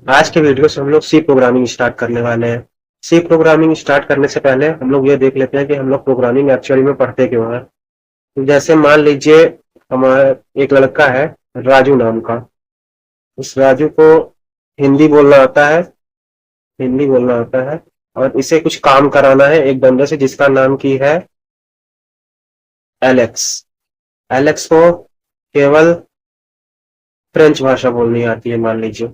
आज के वीडियो से हम लोग सी प्रोग्रामिंग स्टार्ट करने वाले हैं। सी प्रोग्रामिंग स्टार्ट करने से पहले हम लोग ये देख लेते हैं कि हम लोग प्रोग्रामिंग एक्चुअली में पढ़ते क्यों हैं। तो जैसे मान लीजिए हमारा एक लड़का है राजू नाम का। उस राजू को हिंदी बोलना आता है, हिंदी बोलना आता है और इसे कुछ काम कराना है एक बंदे से जिसका नाम की है एलेक्स। एलेक्स को केवल फ्रेंच भाषा बोलनी आती है। मान लीजिए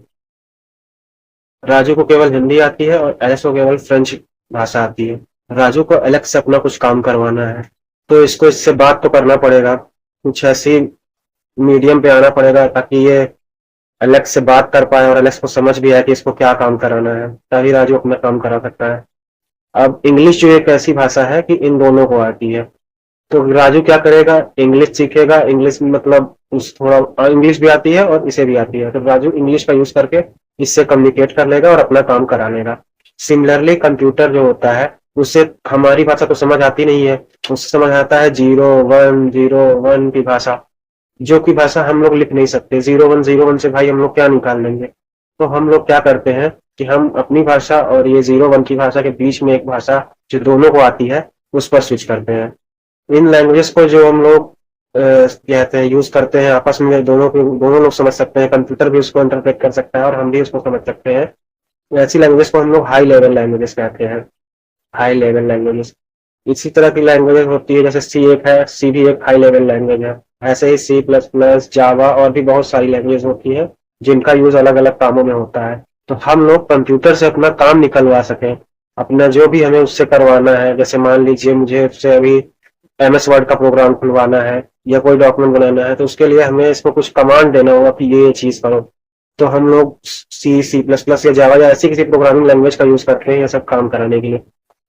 राजू को केवल हिंदी आती है और एलेक्स को केवल फ्रेंच भाषा आती है। राजू को एलेक्स से अपना कुछ काम करवाना है, तो इसको इससे बात तो करना पड़ेगा, कुछ ऐसी मीडियम पे आना पड़ेगा ताकि ये एलेक्स से बात कर पाए और एलेक्स को समझ भी आए कि इसको क्या काम कराना है, तभी राजू अपना काम करा सकता है। अब इंग्लिश जो एक ऐसी भाषा है कि इन दोनों को आती है, तो राजू क्या करेगा, इंग्लिश सीखेगा। इंग्लिश मतलब उस थोड़ा इंग्लिश भी आती है और इसे भी आती है, तो राजू इंग्लिश का यूज करके इससे कम्युनिकेट कर लेगा और अपना काम करा लेगा। सिमिलरली कंप्यूटर जो होता है उसे हमारी भाषा तो समझ आती नहीं है, उससे समझ आता है 0 1 0 1 की भाषा, जो की भाषा हम लोग लिख नहीं सकते। 0 1 0 1 से भाई हम लोग क्या निकाल लेंगे। तो हम लोग क्या करते हैं कि हम अपनी भाषा और ये 0 1 की भाषा के बीच में एक भाषा जो दोनों को आती है उस पर स्विच करते हैं। इन लैंग्वेज को जो हम लोग कहते हैं यूज करते हैं आपस में, दोनों लोग समझ सकते हैं, कंप्यूटर भी उसको इंटरप्रेट कर सकता है और हम भी उसको समझ सकते हैं। ऐसी लैंग्वेज को हम लोग हाई लेवल लैंग्वेजेस कहते हैं, हाई लेवल लैंग्वेजेस। इसी तरह की लैंग्वेजेस होती है, जैसे सी एक है, सी भी एक हाई लेवल लैंग्वेज है। ऐसे ही C++, जावा और भी बहुत सारी लैंग्वेज होती है जिनका यूज अलग अलग कामों में होता है। तो हम लोग कंप्यूटर से अपना काम निकलवा सकें, अपना जो भी हमें उससे करवाना है, जैसे मान लीजिए मुझे उससे अभी MS वर्ड का प्रोग्राम खुलवाना है या कोई डॉक्यूमेंट बनाना है, तो उसके लिए हमें इसको कुछ कमांड देना होगा कि ये चीज करो। तो हम लोग C++ या जावा या ऐसी किसी प्रोग्रामिंग लैंग्वेज का यूज करते हैं ये सब काम कराने के लिए।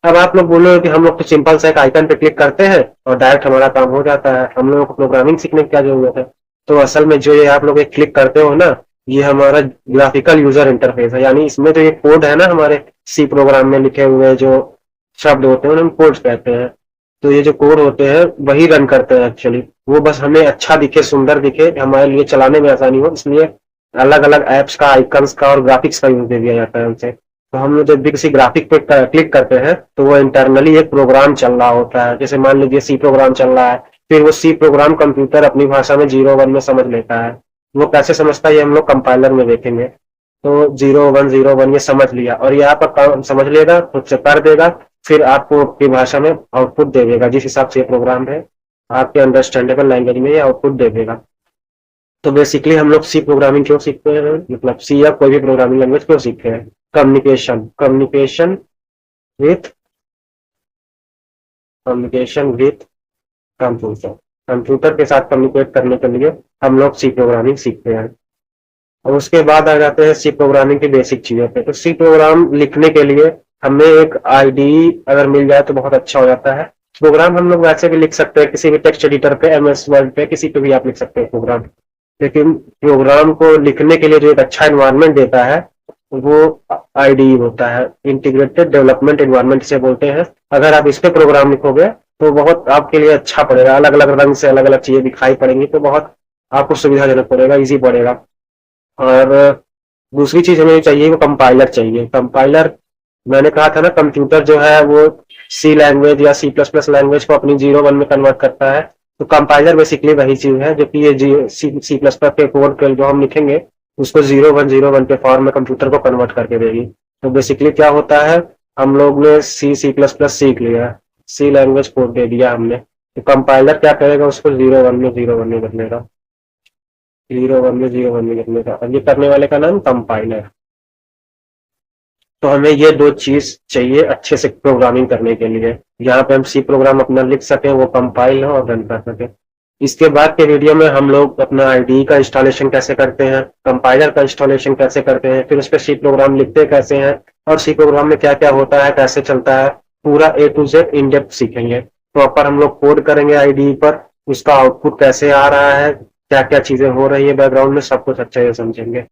अब आप लोग बोलोगे कि हम लोग तो सिंपल सा एक आइकन पे क्लिक करते हैं और डायरेक्ट हमारा काम हो जाता है, हम लोगों को प्रोग्रामिंग सीखने की क्या जरूरत है। तो असल में जो ये आप लोग एक क्लिक करते हो ना, ये हमारा ग्राफिकल यूजर इंटरफेस है। यानी इसमें जो ये कोड है ना हमारे सी प्रोग्राम में लिखे हुए जो शब्द होते हैं उन्हें हम कोड्स कहते हैं। तो ये जो कोड होते हैं वही रन करते हैं एक्चुअली, वो बस हमें अच्छा दिखे, सुंदर दिखे, हमारे लिए चलाने में आसानी हो, इसलिए अलग अलग एप्स का, आइकन्स का और ग्राफिक्स का यूज दे दिया जाता है उनसे। तो हम लोग जब भी किसी ग्राफिक पे क्लिक करते हैं तो वो इंटरनली एक प्रोग्राम चल रहा होता है। जैसे मान लीजिए सी प्रोग्राम चल रहा है, फिर वो सी प्रोग्राम कंप्यूटर अपनी भाषा में 0 1 में समझ लेता है। वो कैसे समझता है ये हम लोग कंपाइलर में देखेंगे। तो 0 1 0 1 ये समझ लिया और ये आपका काम समझ लेगा, खुद से कर देगा, फिर आपको अपनी भाषा में आउटपुट दे देगा जिस हिसाब से ये प्रोग्राम है, आपके अंडरस्टैंडेबल लैंग्वेज में ये आउटपुट दे देगा। तो बेसिकली हम लोग सी प्रोग्रामिंग क्यों सीखते हैं, मतलब सी या कोई भी प्रोग्रामिंग लैंग्वेज क्यों सीखते हैं। Communication, with communication with computer, computer के साथ कम्युनिकेट करने के लिए हम लोग सी प्रोग्रामिंग सीखते हैं। और उसके बाद आ जाते हैं सी प्रोग्रामिंग की बेसिक चीजों पे। तो सी प्रोग्राम लिखने के लिए हमें एक आईडी अगर मिल जाए तो बहुत अच्छा हो जाता है। प्रोग्राम हम लोग वैसे भी लिख सकते हैं किसी भी टेक्स्ट एडिटर पे, MS वर्ड पे, किसी पे भी आप लिख सकते हैं प्रोग्राम। लेकिन प्रोग्राम को लिखने के लिए जो एक अच्छा एनवायरनमेंट देता है वो आईडी होता है, इंटीग्रेटेड डेवलपमेंट एनवायरनमेंट से बोलते हैं। अगर आप इस पे प्रोग्राम लिखोगे तो बहुत आपके लिए अच्छा पड़ेगा, अलग अलग रंग से अलग अलग चीजें दिखाई पड़ेंगी, तो बहुत आपको सुविधाजनक पड़ेगा, इजी पड़ेगा। और दूसरी चीज हमें चाहिए वो कंपाइलर चाहिए। कंपाइलर, मैंने कहा था ना कंप्यूटर जो है वो सी लैंग्वेज या C++ लैंग्वेज को अपनी 0 1 में कन्वर्ट करता है। तो कंपाइलर बेसिकली वही चीज है जो कि ये C++ के कोड के जो हम लिखेंगे उसको 0 1 0 1 के फॉर्म में कंप्यूटर को कन्वर्ट करके देगी। तो बेसिकली क्या होता है, हम लोग ने C++ सीख लिया, सी लैंग्वेज कोड दे दिया हमने, तो कंपाइलर क्या करेगा, उसको 0 1 में 0 1 में बदलेगा, 0 1 में 0 1 में बदलेगा। का और ये करने वाले का नाम कंपाइलर। तो हमें ये दो चीज चाहिए अच्छे से प्रोग्रामिंग करने के लिए, यहाँ पे हम सी प्रोग्राम अपना लिख सकें, वो कंपाइल हो और रन कर सके। इसके बाद के वीडियो में हम लोग अपना आईडी का इंस्टॉलेशन कैसे करते हैं, कंपाइलर का इंस्टॉलेशन कैसे करते हैं, फिर उस पर सी प्रोग्राम लिखते कैसे हैं और सी प्रोग्राम में क्या क्या होता है, कैसे चलता है, पूरा A to Z in depth सीखेंगे। प्रॉपर हम लोग कोड करेंगे आईडी पर, उसका आउटपुट कैसे आ रहा है, क्या क्या चीजें हो रही है बैकग्राउंड में, सब कुछ अच्छे से समझेंगे।